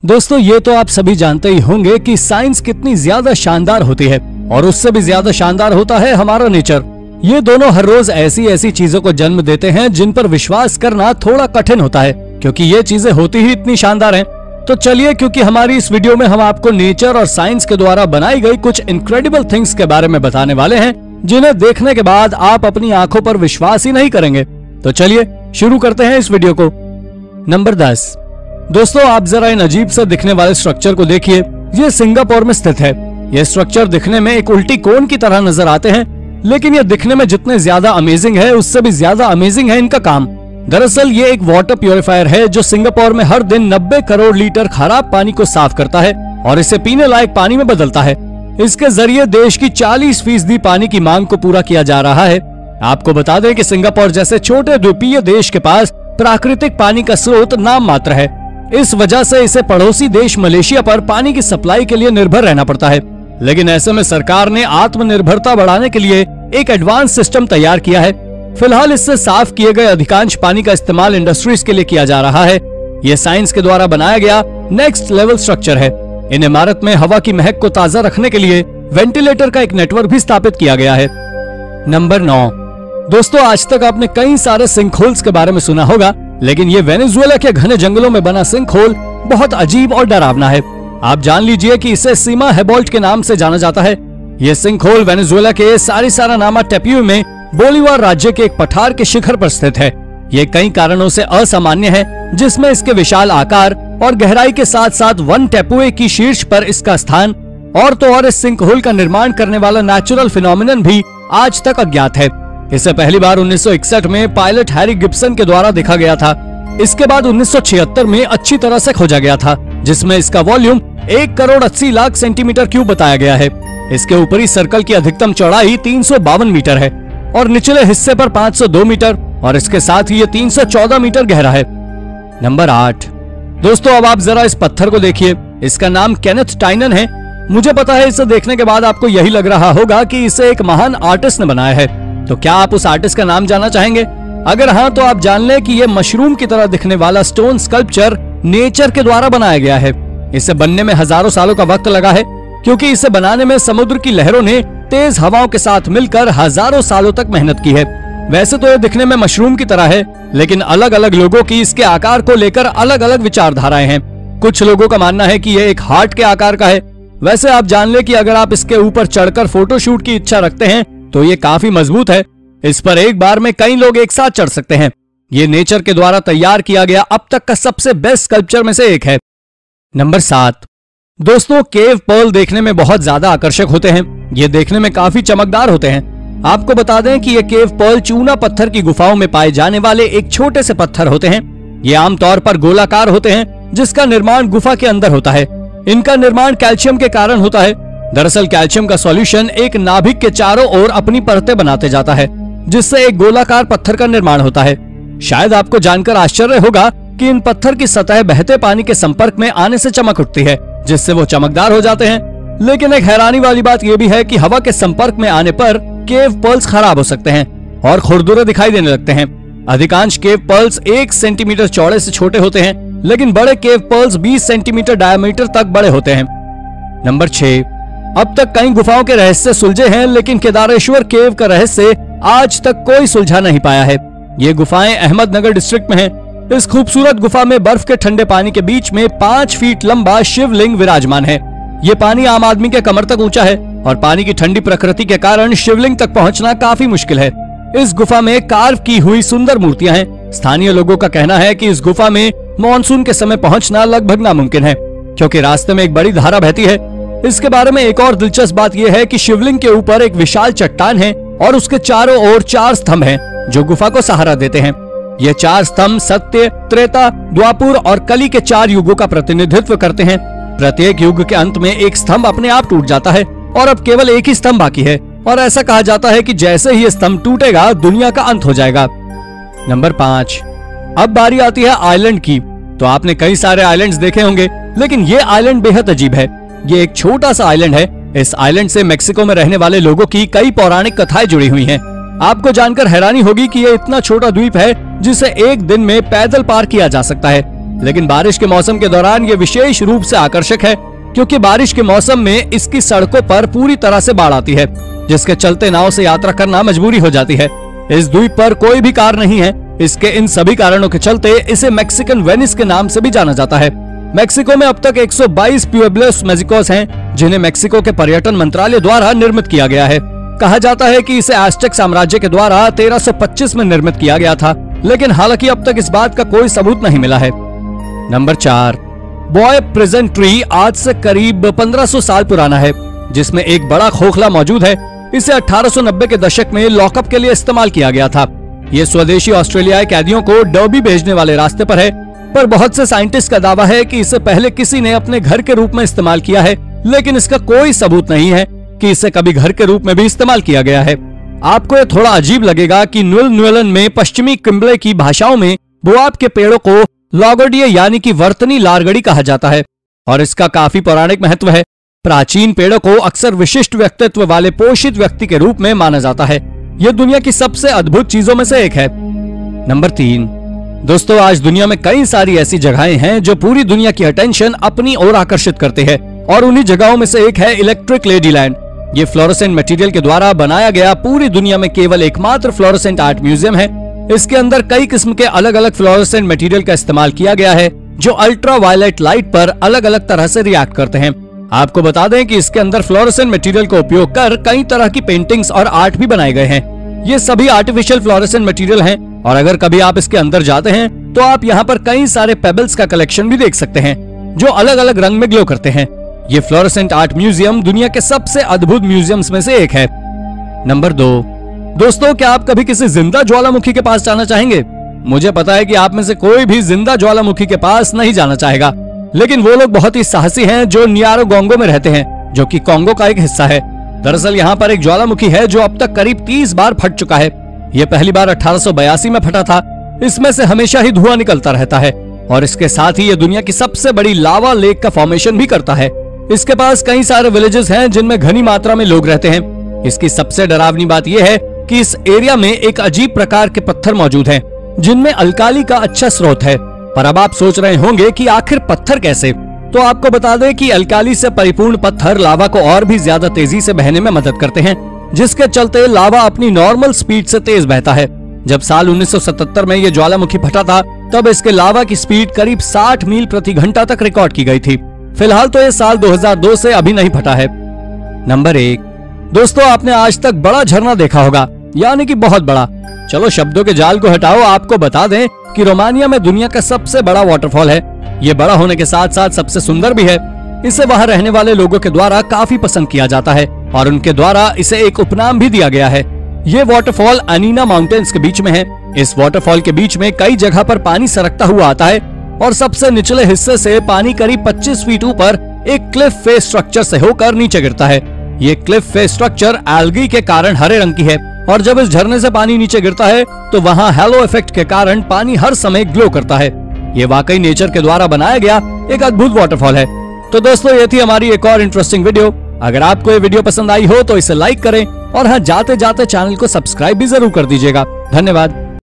दोस्तों ये तो आप सभी जानते ही होंगे कि साइंस कितनी ज्यादा शानदार होती है और उससे भी ज्यादा शानदार होता है हमारा नेचर। ये दोनों हर रोज ऐसी ऐसी चीजों को जन्म देते हैं जिन पर विश्वास करना थोड़ा कठिन होता है, क्योंकि ये चीजें होती ही इतनी शानदार हैं। तो चलिए, क्योंकि हमारी इस वीडियो में हम आपको नेचर और साइंस के द्वारा बनाई गई कुछ इनक्रेडिबल थिंग्स के बारे में बताने वाले हैं, जिन्हें देखने के बाद आप अपनी आंखों पर विश्वास ही नहीं करेंगे। तो चलिए शुरू करते हैं इस वीडियो को। नंबर 10। दोस्तों आप जरा इन अजीब से दिखने वाले स्ट्रक्चर को देखिए। ये सिंगापुर में स्थित है। ये स्ट्रक्चर दिखने में एक उल्टी कोन की तरह नजर आते हैं, लेकिन ये दिखने में जितने ज्यादा अमेजिंग है उससे भी ज्यादा अमेजिंग है इनका काम। दरअसल ये एक वाटर प्यूरिफायर है जो सिंगापुर में हर दिन 90 करोड़ लीटर खराब पानी को साफ करता है और इसे पीने लायक पानी में बदलता है। इसके जरिए देश की 40% पानी की मांग को पूरा किया जा रहा है। आपको बता दें कि सिंगापुर जैसे छोटे द्वीपीय देश के पास प्राकृतिक पानी का स्रोत नाम मात्र है। इस वजह से इसे पड़ोसी देश मलेशिया पर पानी की सप्लाई के लिए निर्भर रहना पड़ता है। लेकिन ऐसे में सरकार ने आत्मनिर्भरता बढ़ाने के लिए एक एडवांस सिस्टम तैयार किया है। फिलहाल इससे साफ किए गए अधिकांश पानी का इस्तेमाल इंडस्ट्रीज के लिए किया जा रहा है। ये साइंस के द्वारा बनाया गया नेक्स्ट लेवल स्ट्रक्चर है। इन इमारत में हवा की महक को ताजा रखने के लिए वेंटिलेटर का एक नेटवर्क भी स्थापित किया गया है। नंबर 9। दोस्तों आज तक आपने कई सारे सिंक होल्स के बारे में सुना होगा, लेकिन ये वेनेजुएला के घने जंगलों में बना सिंक होल बहुत अजीब और डरावना है। आप जान लीजिए कि इसे सीमा हेबोल्ट के नाम से जाना जाता है। ये सिंक होल वेनेजुएला के सारिसारानामा टेप्यू में बोलीवार राज्य के एक पठार के शिखर पर स्थित है। ये कई कारणों से असामान्य है, जिसमें इसके विशाल आकार और गहराई के साथ साथ वन टेपुए की शीर्ष पर इसका स्थान और तो और इस सिंक होल का निर्माण करने वाला नेचुरल फिनोमिनन भी आज तक अज्ञात है। इसे पहली बार 1961 में पायलट हैरी गिब्सन के द्वारा देखा गया था। इसके बाद 1976 में अच्छी तरह से खोजा गया था, जिसमें इसका वॉल्यूम 1,80,00,000 सेंटीमीटर क्यूब बताया गया है। इसके ऊपरी सर्कल की अधिकतम चौड़ाई 352 मीटर है और निचले हिस्से पर 502 मीटर और इसके साथ ही ये 314 मीटर गहरा है। नंबर 8। दोस्तों अब आप जरा इस पत्थर को देखिए। इसका नाम केनेथ टाइनन है। मुझे पता है इसे देखने के बाद आपको यही लग रहा होगा कि इसे एक महान आर्टिस्ट ने बनाया है। तो क्या आप उस आर्टिस्ट का नाम जानना चाहेंगे? अगर हाँ तो आप जान लें कि यह मशरूम की तरह दिखने वाला स्टोन स्कल्पचर नेचर के द्वारा बनाया गया है। इसे बनने में हजारों सालों का वक्त लगा है, क्योंकि इसे बनाने में समुद्र की लहरों ने तेज हवाओं के साथ मिलकर हजारों सालों तक मेहनत की है। वैसे तो यह दिखने में मशरूम की तरह है, लेकिन अलग अलग लोगों की इसके आकार को लेकर अलग अलग विचारधाराएं हैं। कुछ लोगों का मानना है कि यह एक हार्ट के आकार का है। वैसे आप जान ले कि अगर आप इसके ऊपर चढ़कर फोटोशूट की इच्छा रखते हैं तो ये काफी मजबूत है। इस पर एक बार में कई लोग एक साथ चढ़ सकते हैं। ये नेचर के द्वारा तैयार किया गया अब तक का सबसे बेस्ट स्कल्पचर में से एक है। नंबर 7। दोस्तों केव पर्ल देखने में बहुत ज्यादा आकर्षक होते हैं। ये देखने में काफी चमकदार होते हैं। आपको बता दें कि ये केव पर्ल चूना पत्थर की गुफाओं में पाए जाने वाले एक छोटे से पत्थर होते हैं। ये आमतौर पर गोलाकार होते हैं, जिसका निर्माण गुफा के अंदर होता है। इनका निर्माण कैल्शियम के कारण होता है। दरअसल कैल्शियम का सॉल्यूशन एक नाभिक के चारों ओर अपनी परतें बनाते जाता है, जिससे एक गोलाकार पत्थर का निर्माण होता है। शायद आपको जानकर आश्चर्य होगा कि इन पत्थर की सतह बहते पानी के संपर्क में आने से चमक उठती है, जिससे वो चमकदार हो जाते हैं। लेकिन एक हैरानी वाली बात यह भी है कि हवा के संपर्क में आने पर केव पर्ल्स खराब हो सकते हैं और खुरदुरे दिखाई देने लगते हैं। अधिकांश केव पर्ल्स 1 सेंटीमीटर चौड़े से छोटे होते हैं, लेकिन बड़े केव पर्ल्स 20 सेंटीमीटर डायमीटर तक बड़े होते हैं। नंबर 6। अब तक कई गुफाओं के रहस्य सुलझे हैं, लेकिन केदारेश्वर केव का रहस्य आज तक कोई सुलझा नहीं पाया है। ये गुफाएं अहमदनगर डिस्ट्रिक्ट में हैं। इस खूबसूरत गुफा में बर्फ के ठंडे पानी के बीच में 5 फीट लंबा शिवलिंग विराजमान है। ये पानी आम आदमी के कमर तक ऊंचा है और पानी की ठंडी प्रकृति के कारण शिवलिंग तक पहुंचना काफी मुश्किल है। इस गुफा में कार्व की हुई सुंदर मूर्तियां हैं। स्थानीय लोगों का कहना है कि इस गुफा में मानसून के समय पहुंचना लगभग नामुमकिन है, क्योंकि रास्ते में एक बड़ी धारा बहती है। इसके बारे में एक और दिलचस्प बात यह है कि शिवलिंग के ऊपर एक विशाल चट्टान है और उसके चारों ओर 4 स्तंभ हैं, जो गुफा को सहारा देते हैं। ये 4 स्तंभ सत्य, त्रेता, द्वापुर और कली के 4 युगों का प्रतिनिधित्व करते हैं। प्रत्येक युग के अंत में एक स्तंभ अपने आप टूट जाता है और अब केवल एक ही स्तंभ बाकी है और ऐसा कहा जाता है कि जैसे ही ये स्तंभ टूटेगा दुनिया का अंत हो जाएगा। नंबर 5। अब बारी आती है आइलैंड की। तो आपने कई सारे आइलैंड्स देखे होंगे, लेकिन ये आइलैंड बेहद अजीब है। ये एक छोटा सा आइलैंड है। इस आइलैंड से मेक्सिको में रहने वाले लोगों की कई पौराणिक कथाएं जुड़ी हुई हैं। आपको जानकर हैरानी होगी कि ये इतना छोटा द्वीप है जिसे एक दिन में पैदल पार किया जा सकता है। लेकिन बारिश के मौसम के दौरान ये विशेष रूप से आकर्षक है, क्योंकि बारिश के मौसम में इसकी सड़कों पर पूरी तरह से बाढ़ आती है, जिसके चलते नाव से यात्रा करना मजबूरी हो जाती है। इस द्वीप पर कोई भी कार नहीं है। इसके इन सभी कारणों के चलते इसे मैक्सिकन वेनिस के नाम से भी जाना जाता है। मैक्सिको में अब तक 122 प्यूएब्लोस मैजिकोस हैं, जिन्हें मैक्सिको के पर्यटन मंत्रालय द्वारा निर्मित किया गया है। कहा जाता है कि इसे एज़टेक साम्राज्य के द्वारा 1325 में निर्मित किया गया था, लेकिन हालांकि अब तक इस बात का कोई सबूत नहीं मिला है। नंबर 4, बॉय प्रिजन ट्री आज से करीब 1500 साल पुराना है, जिसमें एक बड़ा खोखला मौजूद है। इसे 1890 के दशक में लॉकअप के लिए इस्तेमाल किया गया था। ये स्वदेशी ऑस्ट्रेलियाई कैदियों को डर्बी भेजने वाले रास्ते पर है, पर बहुत से साइंटिस्ट का दावा है कि इसे पहले किसी ने अपने घर के रूप में इस्तेमाल किया है, लेकिन इसका कोई सबूत नहीं है कि इसे कभी घर के रूप में भी इस्तेमाल किया गया है। आपको ये थोड़ा अजीब लगेगा कि न्यूजीलैंड में पश्चिमी किम्बले की भाषाओं में बोआब के पेड़ों को लॉगोडिया यानी कि वर्तनी लारगड़ी कहा जाता है, और इसका काफी पौराणिक महत्व है। प्राचीन पेड़ों को अक्सर विशिष्ट व्यक्तित्व वाले पोषित व्यक्ति के रूप में माना जाता है। यह दुनिया की सबसे अद्भुत चीजों में से एक है। नंबर 3, दोस्तों आज दुनिया में कई सारी ऐसी जगहें हैं जो पूरी दुनिया की अटेंशन अपनी ओर आकर्षित करते हैं, और उन्हीं जगहों में से एक है इलेक्ट्रिक लेडीलैंड। ये फ्लोरोसेंट मटेरियल के द्वारा बनाया गया पूरी दुनिया में केवल एकमात्र फ्लोरोसेंट आर्ट म्यूजियम है। इसके अंदर कई किस्म के अलग अलग फ्लोरोसेंट मटेरियल का इस्तेमाल किया गया है, जो अल्ट्रा वायलेट लाइट पर अलग अलग तरह से रिएक्ट करते हैं। आपको बता दें कि इसके अंदर फ्लोरोसेंट मटेरियल का उपयोग कर कई तरह की पेंटिंग्स और आर्ट भी बनाए गए हैं। ये सभी आर्टिफिशियल फ्लोरोसेंट मटेरियल हैं, और अगर कभी आप इसके अंदर जाते हैं तो आप यहाँ पर कई सारे पेबल्स का कलेक्शन भी देख सकते हैं, जो अलग अलग रंग में ग्लो करते हैं। ये फ्लोरोसेंट आर्ट म्यूजियम दुनिया के सबसे अद्भुत म्यूजियम्स में से एक है। नंबर 2, दोस्तों क्या आप कभी किसी जिंदा ज्वालामुखी के पास जाना चाहेंगे? मुझे पता है कि आप में से कोई भी जिंदा ज्वालामुखी के पास नहीं जाना चाहेगा, लेकिन वो लोग बहुत ही साहसी हैं जो नियारोगोंगो में रहते हैं, जो कि कोंगो का एक हिस्सा है। दरअसल यहाँ पर एक ज्वालामुखी है जो अब तक करीब 30 बार फट चुका है। ये पहली बार 1882 में फटा था। इसमें से हमेशा ही धुआं निकलता रहता है, और इसके साथ ही ये दुनिया की सबसे बड़ी लावा लेक का फॉर्मेशन भी करता है। इसके पास कई सारे विलेजेस हैं जिनमें घनी मात्रा में लोग रहते हैं। इसकी सबसे डरावनी बात यह है कि इस एरिया में एक अजीब प्रकार के पत्थर मौजूद हैं, जिनमें अल्काली का अच्छा स्रोत है। पर अब आप सोच रहे होंगे कि आखिर पत्थर कैसे? तो आपको बता दें कि अल्काली से परिपूर्ण पत्थर लावा को और भी ज्यादा तेजी से बहने में मदद करते हैं, जिसके चलते लावा अपनी नॉर्मल स्पीड से तेज बहता है। जब साल 1977 में ये ज्वालामुखी फटा था, तब इसके लावा की स्पीड करीब 60 मील प्रति घंटा तक रिकॉर्ड की गई थी। फिलहाल तो ये साल 2002 से अभी नहीं फटा है। नंबर 1, दोस्तों आपने आज तक बड़ा झरना देखा होगा, यानी कि बहुत बड़ा। चलो शब्दों के जाल को हटाओ, आपको बता दें कि रोमानिया में दुनिया का सबसे बड़ा वाटरफॉल है। ये बड़ा होने के साथ साथ सबसे सुंदर भी है। इसे वहाँ रहने वाले लोगों के द्वारा काफी पसंद किया जाता है, और उनके द्वारा इसे एक उपनाम भी दिया गया है। ये वाटरफॉल अनीना माउंटेन्स के बीच में है। इस वाटरफॉल के बीच में कई जगह पर पानी सरकता हुआ आता है, और सबसे निचले हिस्से से पानी करीब 25 फीट ऊपर एक क्लिफ फेस स्ट्रक्चर से होकर नीचे गिरता है। ये क्लिफ फेस स्ट्रक्चर एल्गी के कारण हरे रंग की है, और जब इस झरने से पानी नीचे गिरता है तो वहाँ हैलो इफेक्ट के कारण पानी हर समय ग्लो करता है। ये वाकई नेचर के द्वारा बनाया गया एक अद्भुत वाटरफॉल है। तो दोस्तों ये थी हमारी एक और इंटरेस्टिंग वीडियो। अगर आपको ये वीडियो पसंद आई हो तो इसे लाइक करें, और हाँ जाते जाते चैनल को सब्सक्राइब भी जरूर कर दीजिएगा। धन्यवाद।